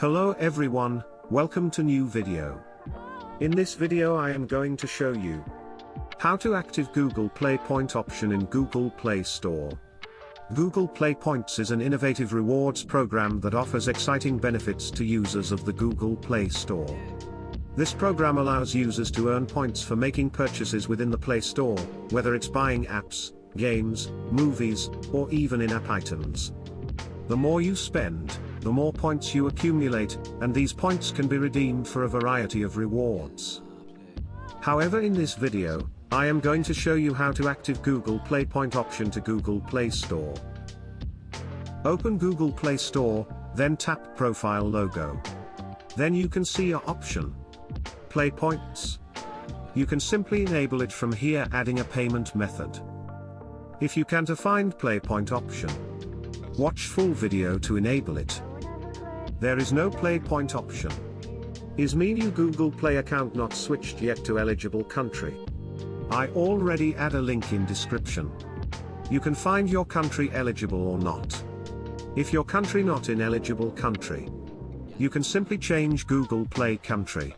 Hello everyone, welcome to new video. In this video I am going to show you how to active Google Play Point option in Google Play Store. Google Play Points is an innovative rewards program that offers exciting benefits to users of the Google Play Store. This program allows users to earn points for making purchases within the Play Store, whether it's buying apps, games, movies, or even in-app items. The more you spend, the more points you accumulate, and these points can be redeemed for a variety of rewards. However, in this video, I am going to show you how to active Google Play Point option to Google Play Store. Open Google Play Store, then tap Profile logo. Then you can see your option, Play Points. You can simply enable it from here, adding a payment method. If you can't find Play Point option, watch full video to enable it. There is no Play Point option. Is mean your Google Play account not switched yet to eligible country? I already add a link in description. You can find your country eligible or not. If your country not in eligible country, you can simply change Google Play country.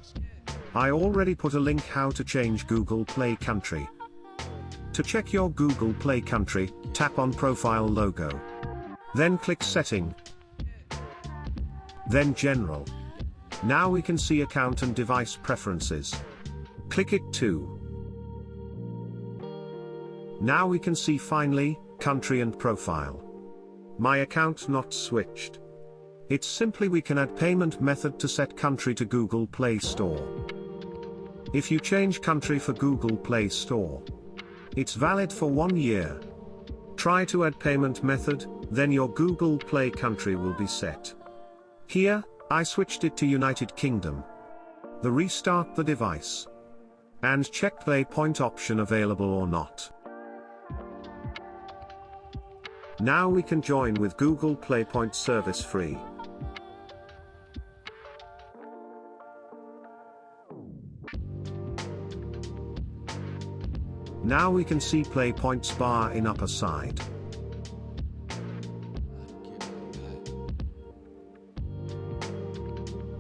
I already put a link how to change Google Play country. To check your Google Play country, tap on Profile logo. Then click Setting. Then General. Now we can see Account and Device Preferences. Click it too. Now we can see finally, Country and Profile. My account not switched. It's simply we can add payment method to set country to Google Play Store. If you change country for Google Play Store, it's valid for 1 year. Try to add payment method, then your Google Play country will be set. Here, I switched it to United Kingdom. Restart the device. And check Play Point option available or not. Now we can join with Google Play Point service free. Now we can see Play Points bar in upper side.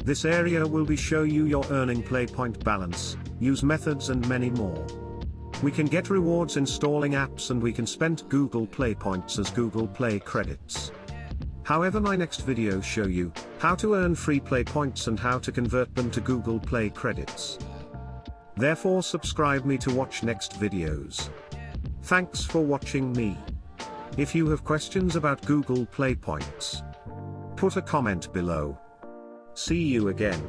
This area will be show you your earning Play Point balance, use methods and many more. We can get rewards installing apps and we can spend Google Play Points as Google Play credits. However, my next video show you how to earn free Play Points and how to convert them to Google Play credits. Therefore subscribe me to watch next videos. Thanks for watching me. If you have questions about Google Play Points, put a comment below. See you again.